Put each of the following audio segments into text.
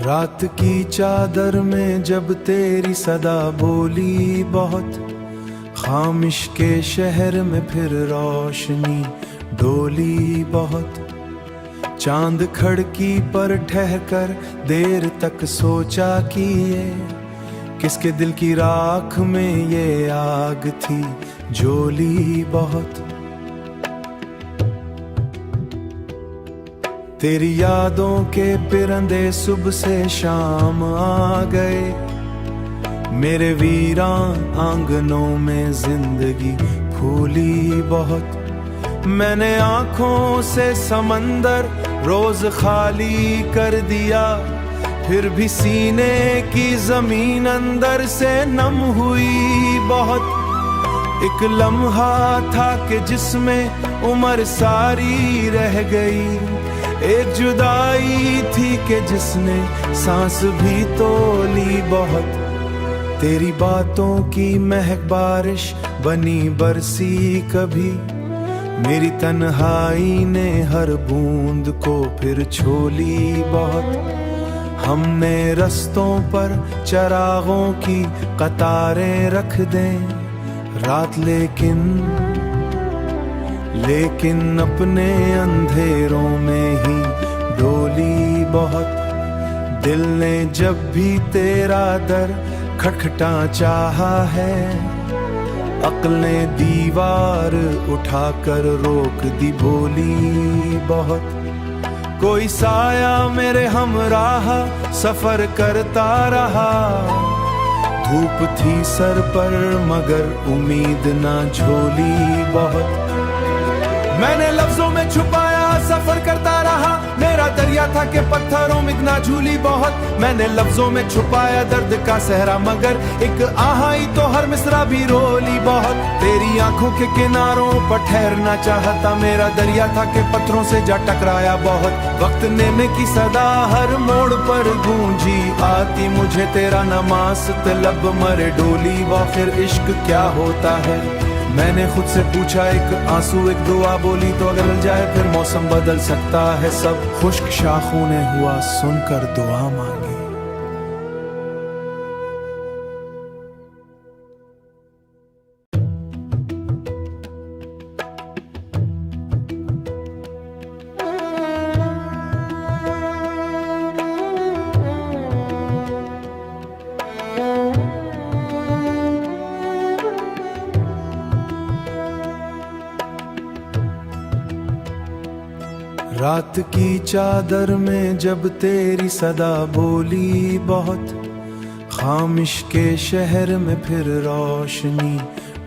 रात की चादर में जब तेरी सदा बोली बहुत, खामिश के शहर में फिर रोशनी डोली बहुत। चांद खड़की पर ठहकर देर तक सोचा कि ये किसके दिल की राख में ये आग थी जोली बहुत। तेरी यादों के पिरंदे सुबह से शाम आ गए, मेरे वीरान आंगनों में जिंदगी फूली बहुत। मैंने आंखों से समंदर रोज खाली कर दिया, फिर भी सीने की जमीन अंदर से नम हुई बहुत। एक लम्हा था कि जिसमें उम्र सारी रह गई, एक जुदाई थी कि जिसने सांस भी तो ली बहुत। तेरी बातों की महक बारिश बनी बरसी कभी, मेरी तन्हाई ने हर बूंद को फिर छोली बहुत। हमने रस्तों पर चरागों की कतारें रख दें रात, लेकिन अपने अंधेरों में ही डोली बहुत। दिल ने जब भी तेरा दर खटखटा चाहा है, अक्ल ने दीवार उठाकर रोक दी बोली बहुत। कोई साया मेरे हमराह सफर करता रहा, धूप थी सर पर मगर उम्मीद ना झोली बहुत। मैंने लफ्जों में छुपाया सफर करता रहा, मेरा दरिया था कि पत्थरों में ना झूली बहुत। मैंने लफ्जों में छुपाया दर्द का सहरा, मगर एक आहाई तो हर मिसरा भी रोली बहुत। तेरी आंखों के किनारों पर ठहरना चाहता, मेरा दरिया था कि पत्थरों से जा टकराया बहुत। वक्त ने में की सदा हर मोड़ पर गूंजी आती, मुझे तेरा नमाज़ लब मरे डोली। आखिर इश्क क्या होता है मैंने खुद से पूछा, एक आंसू एक दुआ बोली तो अगर मिल जाए फिर मौसम बदल सकता है सब। खुश्क शाखों ने हुआ सुनकर दुआ मांगी। रात की चादर में जब तेरी सदा बोली बहुत, खामिश के शहर में फिर रोशनी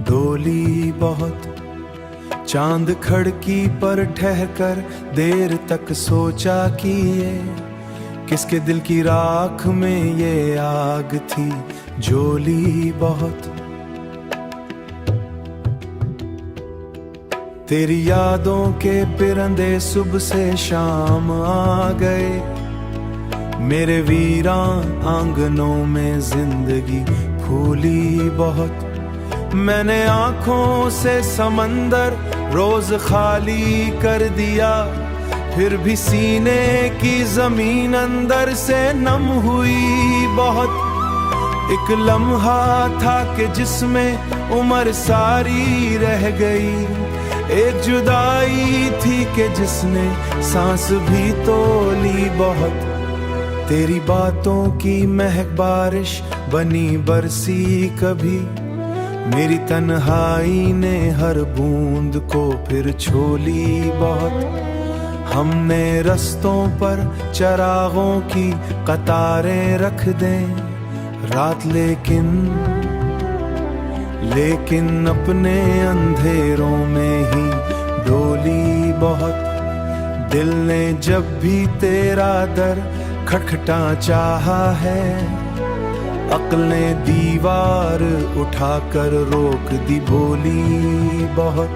डोली बहुत। चांद खड़की पर ठहकर देर तक सोचा कि ये किसके दिल की राख में ये आग थी जोली बहुत। तेरी यादों के पिरंदे सुबह से शाम आ गए, मेरे वीरान आंगनों में जिंदगी फूली बहुत। मैंने आंखों से समंदर रोज खाली कर दिया, फिर भी सीने की जमीन अंदर से नम हुई बहुत। एक लम्हा था कि जिसमें उम्र सारी रह गई, एक जुदाई थी कि जिसने सांस भी तो ली बहुत। तेरी बातों की महक बारिश बनी बरसी कभी, मेरी तन्हाई ने हर बूंद को फिर छोली बहुत। हमने रस्तों पर चरागों की कतारें रख दें रात, लेकिन अपने अंधेरों में ही डोली बहुत। दिल ने जब भी तेरा दर खटखटा चाहा है, अक्ल ने दीवार उठाकर रोक दी बोली बहुत।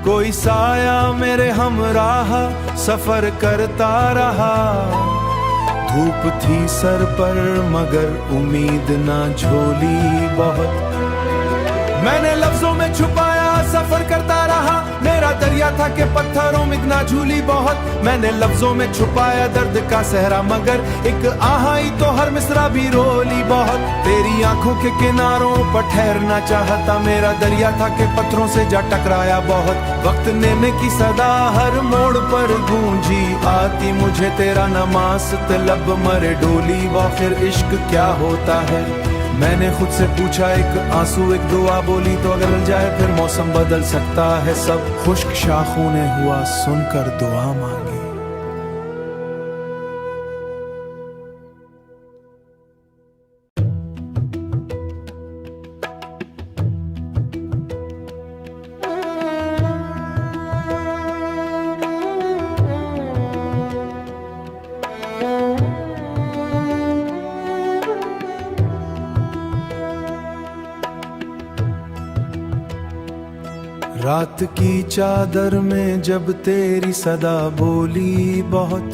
कोई साया मेरे हमराह सफर करता रहा, धूप थी सर पर मगर उम्मीद ना झोली बहुत। मैंने लफ्जों में छुपाया सफर करता रहा, मेरा दरिया दरिया था कि पत्थरों में इतना झूली बहुत। मैंने लफ्जों में छुपाया दर्द का सहरा, मगर एक आहाई तो हर मिसरा भी रोली बहुत। तेरी आंखों के किनारों पर ठहरना चाहता, मेरा दरिया था कि पत्थरों से जा टकराया बहुत। वक्त नेमे की सदा हर मोड़ पर गूंजी आती, मुझे तेरा नमाज तलब मरे डोली। आखिर इश्क क्या होता है, मैंने खुद से पूछा, एक आंसू एक दुआ बोली। तो अगर मिल जाए फिर मौसम बदल सकता है सब, खुश्क शाखों ने हुआ सुनकर दुआ मांगी। रात की चादर में जब तेरी सदा बोली बहुत,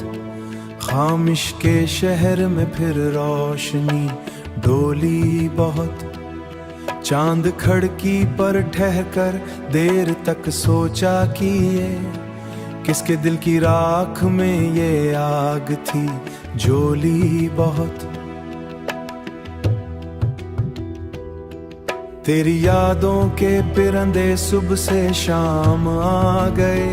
खामिश के शहर में फिर रोशनी डोली बहुत। चांद खड़की पर ठहरकर देर तक सोचा कि ये किसके दिल की राख में ये आग थी जोली बहुत। तेरी यादों के पिरंदे सुबह से शाम आ गए,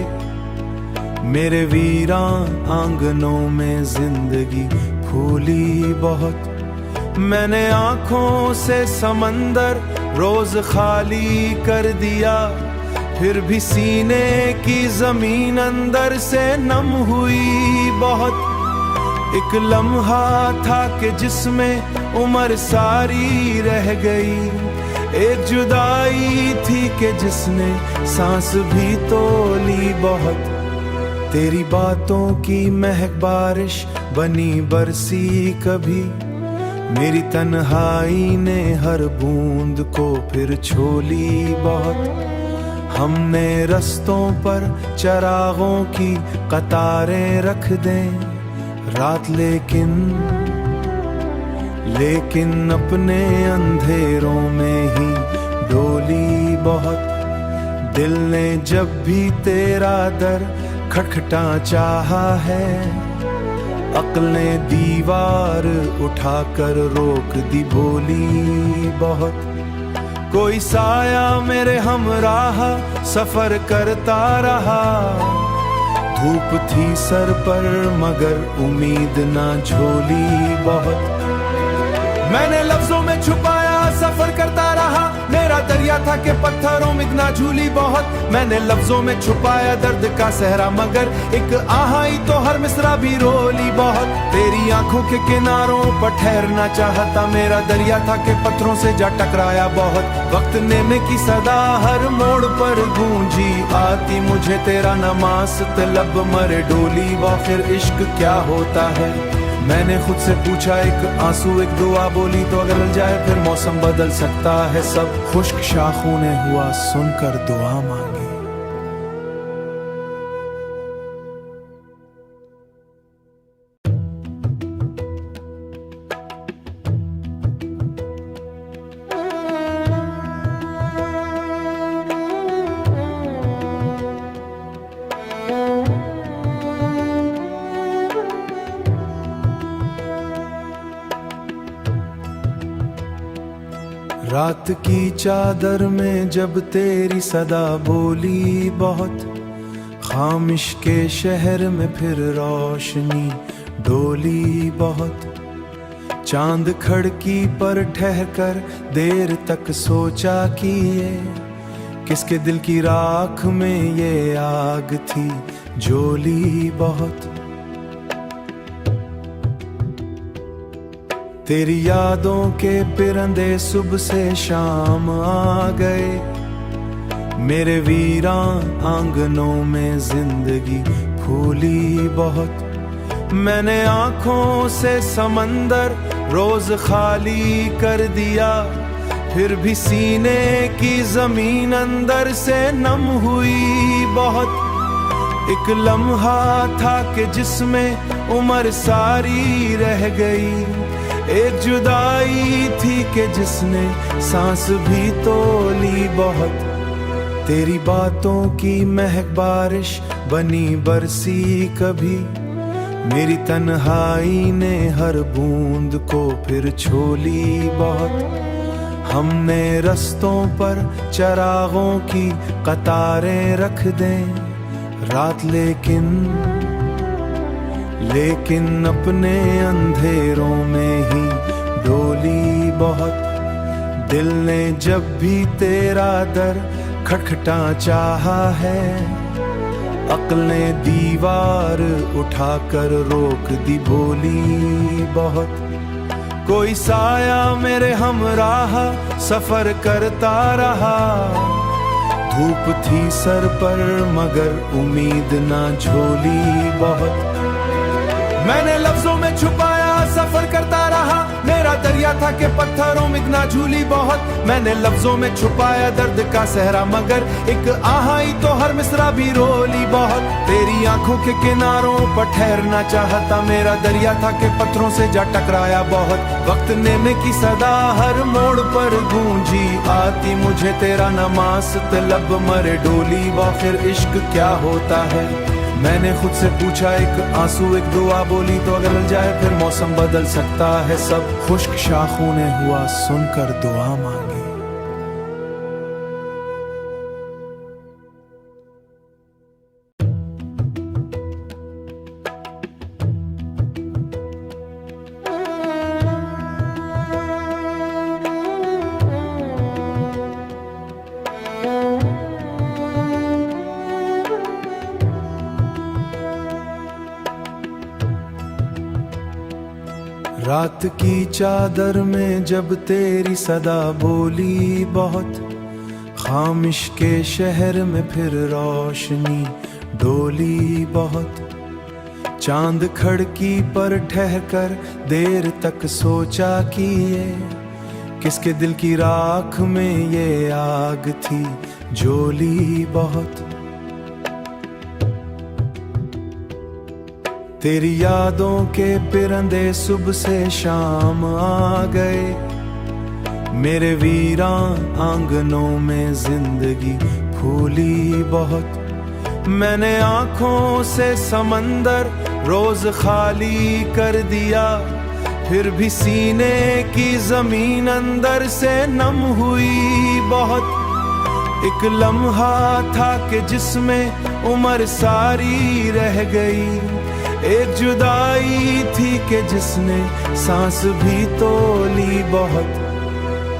मेरे वीरान आंगनों में जिंदगी फूली बहुत। मैंने आंखों से समंदर रोज खाली कर दिया, फिर भी सीने की जमीन अंदर से नम हुई बहुत। एक लम्हा था कि जिसमें उम्र सारी रह गई, एक जुदाई थी कि जिसने सांस भी तो ली बहुत। तेरी बातों की महक बारिश बनी बरसी कभी, मेरी तन्हाई ने हर बूंद को फिर छोली बहुत। हमने रस्तों पर चरागों की कतारें रख दें रात, लेकिन अपने अंधेरों में ही डोली बहुत। दिल ने जब भी तेरा दर खटखटा चाहा है, अक्ल ने दीवार उठाकर रोक दी बोली बहुत। कोई साया मेरे हमराह सफर करता रहा, धूप थी सर पर मगर उम्मीद ना झोली बहुत। मैंने लफ्जों में छुपाया सफर करता रहा, मेरा दरिया था कि पत्थरों में इतना झूली बहुत। मैंने लफ्जों में छुपाया दर्द का सहरा, मगर एक आहाई तो हर मिसरा भी रोली बहुत। तेरी आंखों के किनारों पर ठहरना चाहता, मेरा दरिया था कि पत्थरों से जा टकराया बहुत। वक्त नेमे की सदा हर मोड़ पर गूंजी आती, मुझे तेरा नमाज तलब मरे डोली। आखिर इश्क क्या होता है, मैंने खुद से पूछा, एक आंसू एक दुआ बोली। तो अगर मिल जाए फिर मौसम बदल सकता है सब, खुश्क शाखों ने हुआ सुनकर दुआ मांगी। रात की चादर में जब तेरी सदा बोली बहुत, खामिश के शहर में फिर रोशनी डोली बहुत। चांद खड़की पर ठहरकर देर तक सोचा कि ये किसके दिल की राख में ये आग थी जोली बहुत। तेरी यादों के पिरंदे सुबह से शाम आ गए, मेरे वीरान आंगनों में जिंदगी फूली बहुत। मैंने आंखों से समंदर रोज खाली कर दिया, फिर भी सीने की जमीन अंदर से नम हुई बहुत। एक लम्हा था कि जिसमें उम्र सारी रह गई, एक जुदाई थी कि जिसने सांस भी तो ली बहुत। तेरी बातों की महक बारिश बनी बरसी कभी, मेरी तन्हाई ने हर बूंद को फिर छोली बहुत। हमने रस्तों पर चरागों की कतारें रख दें रात, लेकिन अपने अंधेरों में ही डोली बहुत। दिल ने जब भी तेरा दर खटखटा चाहा है, अक्ल ने दीवार उठाकर रोक दी बोली बहुत। कोई साया मेरे हमराह सफर करता रहा, धूप थी सर पर मगर उम्मीद ना झोली बहुत। मैंने लफ्जों में छुपाया सफर करता रहा, मेरा दरिया था कि पत्थरों में इतना झूली बहुत। मैंने लफ्जों में छुपाया दर्द का सहरा मगर एक आहाई तो हर मिसरा भी रोली बहुत। तेरी आंखों के किनारों पर ठहरना चाहता, मेरा दरिया था कि पत्थरों से जा टकराया बहुत। वक्त ने की सदा हर मोड़ पर गूंजी आती, मुझे तेरा नमाज तलब मरे डोली। आखिर इश्क क्या होता है, मैंने खुद से पूछा, एक आंसू एक दुआ बोली तो अगर मिल जाए फिर मौसम बदल सकता है सब। खुश्क शाखों ने हुआ सुनकर दुआ मांगी। रात की चादर में जब तेरी सदा बोली बहुत, खामिश के शहर में फिर रोशनी डोली बहुत। चांद खड़की पर ठहरकर देर तक सोचा कि ये किसके दिल की राख में ये आग थी जोली बहुत। तेरी यादों के पिरंदे सुबह से शाम आ गए, मेरे वीरान आंगनों में जिंदगी फूली बहुत। मैंने आंखों से समंदर रोज खाली कर दिया, फिर भी सीने की जमीन अंदर से नम हुई बहुत। एक लम्हा था कि जिसमें उम्र सारी रह गई, एक जुदाई थी कि जिसने सांस भी तो ली बहुत।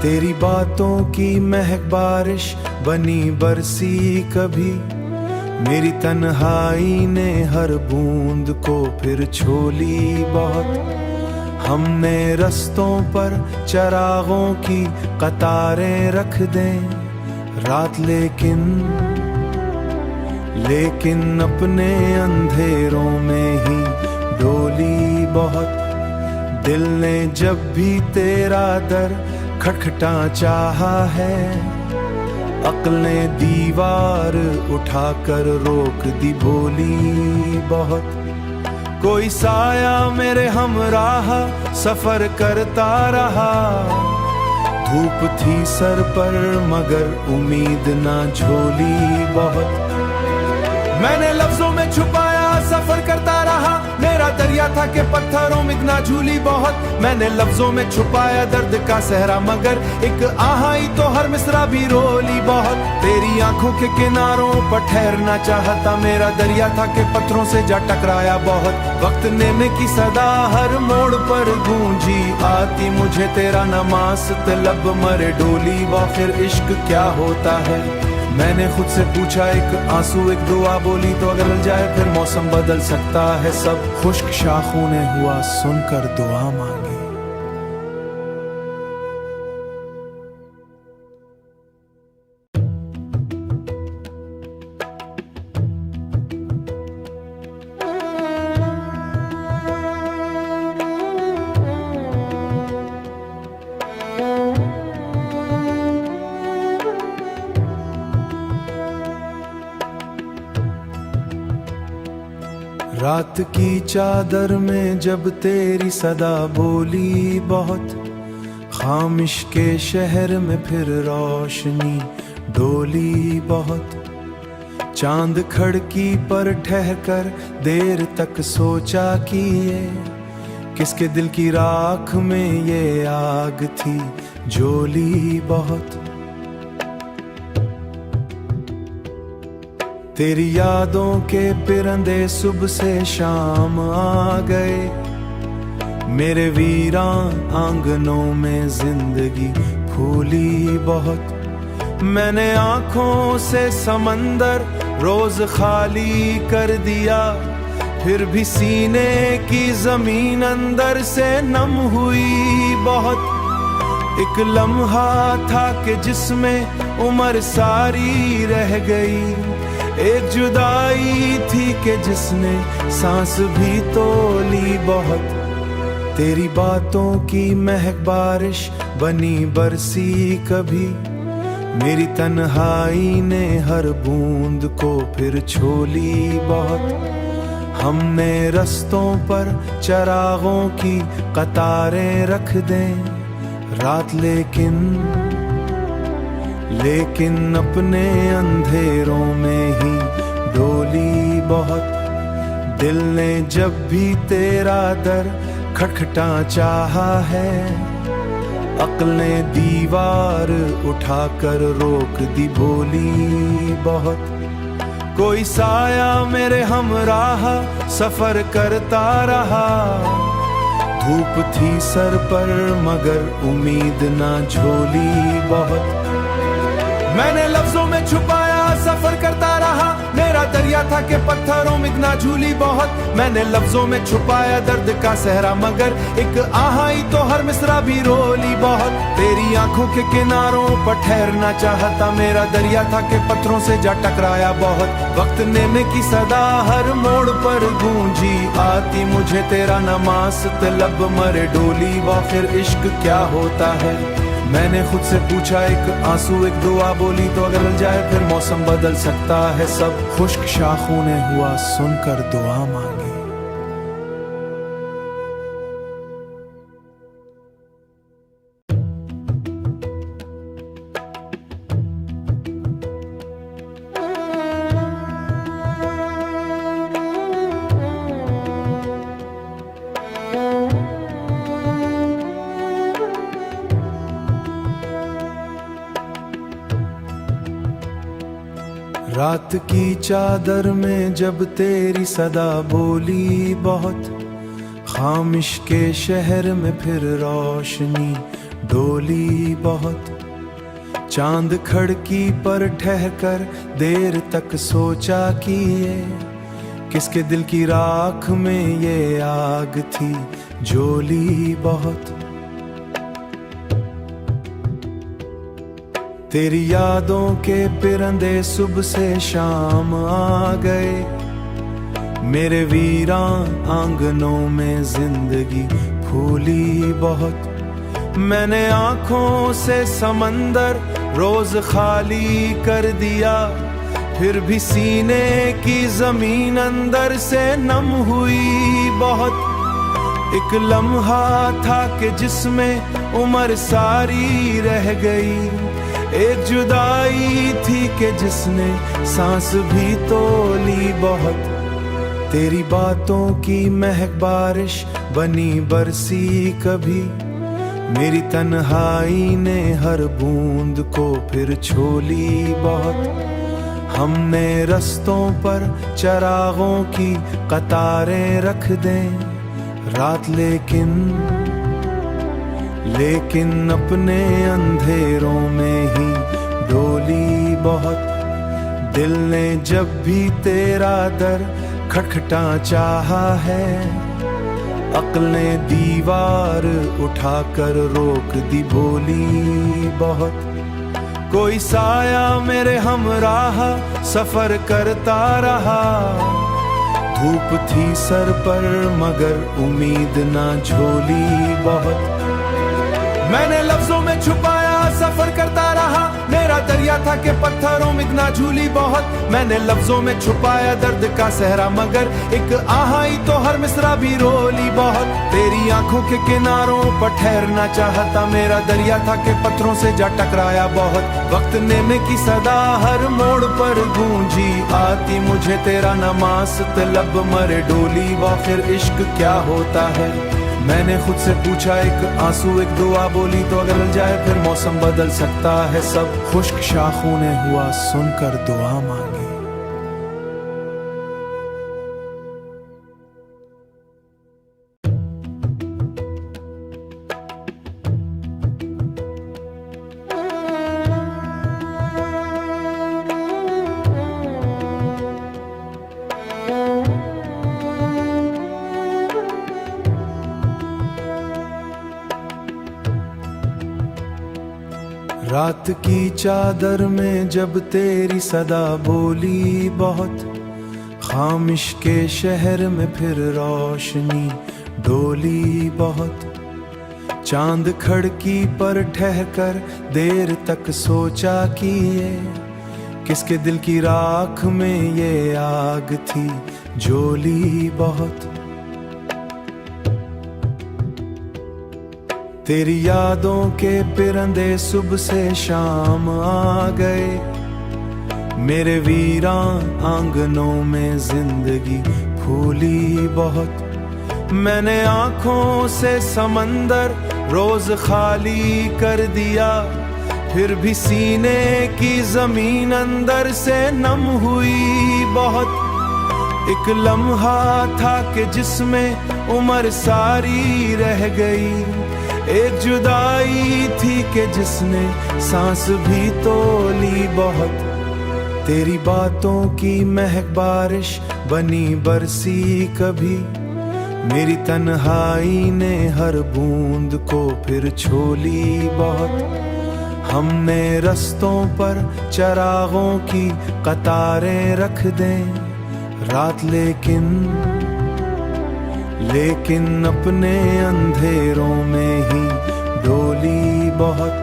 तेरी बातों की महक बारिश बनी बरसी कभी, मेरी तन्हाई ने हर बूंद को फिर छोली बहुत। हमने रस्तों पर चरागों की कतारें रख दें रात, लेकिन अपने अंधेरों में ही डोली बहुत। दिल ने जब भी तेरा दर खटखटा चाहा है, अक्ल ने दीवार उठाकर रोक दी बोली बहुत। कोई साया मेरे हमराह सफर करता रहा, धूप थी सर पर मगर उम्मीद ना झोली बहुत। मैंने लफ्जों में छुपाया सफर करता रहा, मेरा दरिया था कि पत्थरों में इतना झूली बहुत। मैंने लफ्जों में छुपाया दर्द का सहरा मगर एक आहाई तो हर मिसरा भी रोली बहुत। तेरी आंखों के किनारों पर ठहरना चाहता, मेरा दरिया था कि पत्थरों से जा टकराया बहुत। वक्त ने की सदा हर मोड़ पर गूंजी आती, मुझे तेरा नमाज तलब मरे डोली। आखिर इश्क क्या होता है, मैंने खुद से पूछा, एक आंसू एक दुआ बोली तो अगर मिल जाए फिर मौसम बदल सकता है सब। खुश्क शाखों ने हुआ सुनकर दुआ मांगी। रात की चादर में जब तेरी सदा बोली बहुत, खामिश के शहर में फिर रोशनी डोली बहुत। चांद खड़की पर ठहकर देर तक सोचा कि ये किसके दिल की राख में ये आग थी जोली बहुत। तेरी यादों के पिरंदे सुबह से शाम आ गए, मेरे वीरान आंगनों में जिंदगी फूली बहुत। मैंने आंखों से समंदर रोज खाली कर दिया, फिर भी सीने की जमीन अंदर से नम हुई बहुत। एक लम्हा था कि जिसमें उम्र सारी रह गई, एक जुदाई थी कि जिसने सांस भी तो ली बहुत। तेरी बातों की महक बारिश बनी बरसी कभी, मेरी तन्हाई ने हर बूंद को फिर छोली बहुत। हमने रस्तों पर चरागों की कतारें रख दें रात, लेकिन अपने अंधेरों में ही डोली बहुत। दिल ने जब भी तेरा दर खटखटा चाहा है, अक्ल ने दीवार उठाकर रोक दी बोली बहुत। कोई साया मेरे हमराह सफर करता रहा, धूप थी सर पर मगर उम्मीद ना झोली बहुत। मैंने लफ्जों में छुपाया सफर करता रहा, मेरा दरिया था कि पत्थरों में इतना झूली बहुत। मैंने लफ्जों में छुपाया दर्द का सहरा, मगर एक आहाई तो हर मिसरा भी रोली बहुत। तेरी आंखों के किनारों पर ठहरना चाहता, मेरा दरिया था कि पत्थरों से जा टकराया बहुत। वक्त नेने की सदा हर मोड़ पर गूंजी आती, मुझे तेरा नमाज तलब मरे डोली। आखिर इश्क क्या होता है, मैंने खुद से पूछा, एक आंसू एक दुआ बोली तो अगर मिल जाए फिर मौसम बदल सकता है सब। खुश्क शाखों ने हुआ सुनकर दुआ मांगी। रात की चादर में जब तेरी सदा बोली बहुत, खामिश के शहर में फिर रोशनी डोली बहुत। चांद खड़की पर ठहकर देर तक सोचा कि ये किसके दिल की राख में ये आग थी जोली बहुत। तेरी यादों के पिरंदे सुबह से शाम आ गए, मेरे वीरान आंगनों में जिंदगी फूली बहुत। मैंने आंखों से समंदर रोज खाली कर दिया, फिर भी सीने की जमीन अंदर से नम हुई बहुत। एक लम्हा था कि जिसमें उम्र सारी रह गई, एक जुदाई थी कि जिसने सांस भी तो ली बहुत। तेरी बातों की महक बारिश बनी बरसी कभी, मेरी तन्हाई ने हर बूंद को फिर छोली बहुत। हमने रस्तों पर चरागों की कतारें रख दें रात, लेकिन अपने अंधेरों में ही डोली बहुत। दिल ने जब भी तेरा दर खटखटा चाहा है, अक्ल ने दीवार उठाकर रोक दी बोली बहुत। कोई साया मेरे हमराह सफर करता रहा, धूप थी सर पर मगर उम्मीद ना झोली बहुत। मैंने लफ्जों में छुपाया सफर करता रहा, मेरा दरिया था कि पत्थरों में इतना झूली बहुत। मैंने लफ्जों में छुपाया दर्द का सहरा, मगर एक आहाई तो हर मिसरा भी रोली बहुत। तेरी आंखों के किनारों पर ठहरना चाहता, मेरा दरिया था कि पत्थरों से जा टकराया बहुत। वक्त नेमे की सदा हर मोड़ पर गूंजी आती, मुझे तेरा नमाज तलब मरे डोली। आखिर इश्क क्या होता है, मैंने खुद से पूछा, एक आंसू एक दुआ बोली। तो अगर मिल जाए फिर मौसम बदल सकता है सब, खुश्क शाखों ने हुआ सुनकर दुआ मांगी। रात की चादर में जब तेरी सदा बोली बहुत, खामिश के शहर में फिर रोशनी डोली बहुत। चांद खिड़की पर ठहकर देर तक सोचा कि ये किसके दिल की राख में ये आग थी जोली बहुत। तेरी यादों के पिरंदे सुबह से शाम आ गए, मेरे वीरान आंगनों में जिंदगी फूली बहुत। मैंने आंखों से समंदर रोज खाली कर दिया, फिर भी सीने की जमीन अंदर से नम हुई बहुत। एक लम्हा था कि जिसमें उम्र सारी रह गई, एक जुदाई थी कि जिसने सांस भी तोली बहुत। तेरी बातों की महक बारिश बनी बरसी कभी, मेरी तन्हाई ने हर बूंद को फिर छोली बहुत। हमने रस्तों पर चरागों की कतारें रख दें रात, लेकिन अपने अंधेरों में ही डोली बहुत।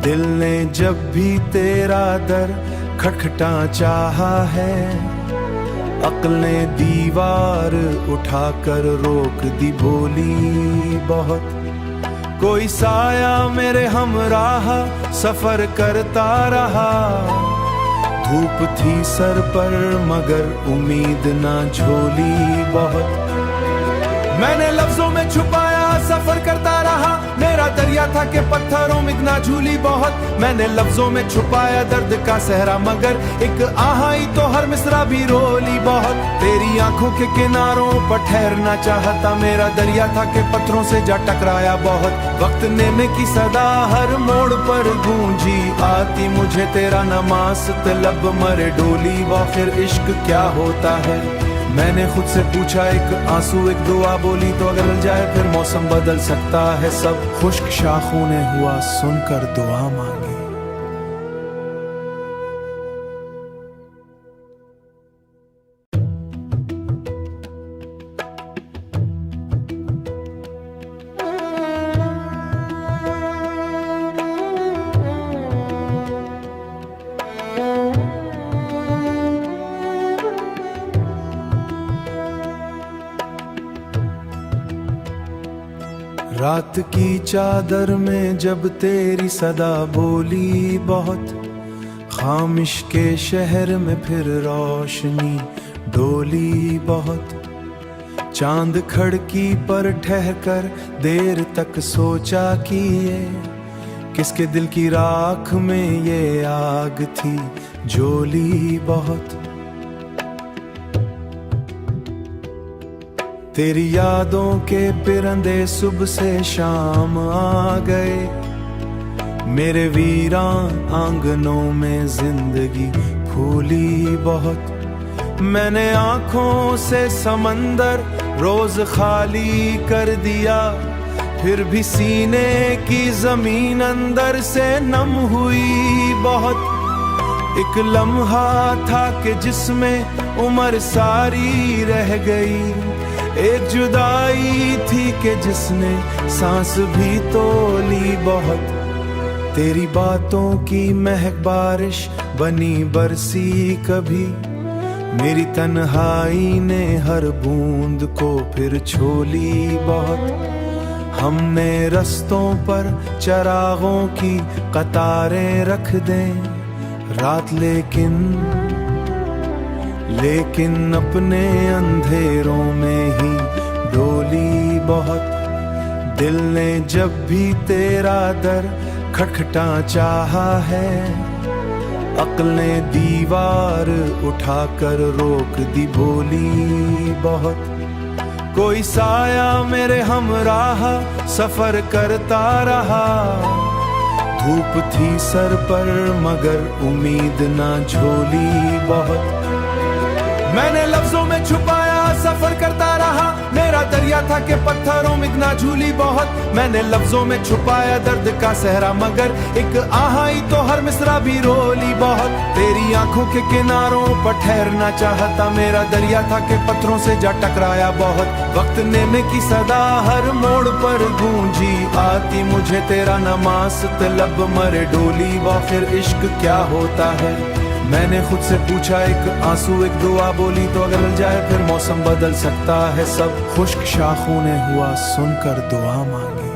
दिल ने जब भी तेरा दर खटखटा चाहा है, अक्ल ने दीवार उठाकर रोक दी बोली बहुत। कोई साया मेरे हमराह सफर करता रहा, धूप थी सर पर मगर उम्मीद ना झोली बहुत। मैंने लफ्जों में छुपाया सफर करता रहा, मेरा दरिया था कि पत्थरों में इतना झूली बहुत। मैंने लफ्जों में छुपाया दर्द का सहरा, मगर एक आहाई तो हर मिसरा भी रोली बहुत। तेरी आंखों के किनारों पर ठहरना चाहता, मेरा दरिया था कि पत्थरों से जा टकराया बहुत। वक्त नेमे की सदा हर मोड़ पर गूंजी आती, मुझे तेरा नमाज तलब मरे डोली। आखिर इश्क क्या होता है, मैंने खुद से पूछा, एक आंसू एक दुआ बोली। तो अगर मिल जाए फिर मौसम बदल सकता है सब, खुश्क शाखों ने हुआ सुनकर दुआ मांगी। रात की चादर में जब तेरी सदा बोली बहुत, खामिश के शहर में फिर रोशनी डोली बहुत। चांद खिड़की पर ठहकर देर तक सोचा कि ये किसके दिल की राख में ये आग थी जोली बहुत। तेरी यादों के पिरंदे सुबह से शाम आ गए, मेरे वीरान आंगनों में जिंदगी फूली बहुत। मैंने आंखों से समंदर रोज खाली कर दिया, फिर भी सीने की जमीन अंदर से नम हुई बहुत। एक लम्हा था कि जिसमें उम्र सारी रह गई, एक जुदाई थी कि जिसने सांस भी तोली बहुत। तेरी बातों की महक बारिश बनी बरसी कभी, मेरी तन्हाई ने हर बूंद को फिर छोली बहुत। हमने रस्तों पर चरागों की कतारें रख दें रात, लेकिन अपने अंधेरों में ही डोली बहुत। दिल ने जब भी तेरा दर खटखटा चाहा है, अक्ल ने दीवार उठाकर रोक दी बोली बहुत। कोई साया मेरे हमराह सफर करता रहा, धूप थी सर पर मगर उम्मीद ना झोली बहुत। मैंने लफ्जों में छुपाया सफर करता रहा, मेरा दरिया था कि पत्थरों में ना झूली बहुत। मैंने लफ्जों में छुपाया दर्द का सहरा, मगर एक आहाई तो हर मिसरा भी रोली बहुत। तेरी आंखों के किनारों पर ठहरना चाहता, मेरा दरिया था कि पत्थरों से जा टकराया बहुत। वक्त ने की सदा हर मोड़ पर गूंजी आती, मुझे तेरा नमाज तलब मरे डोली। आखिर इश्क क्या होता है मैंने खुद से पूछा, एक आंसू एक दुआ बोली तो अगर मिल जाए फिर मौसम बदल सकता है सब। खुश्क शाखों ने हुआ सुनकर दुआ मांगी।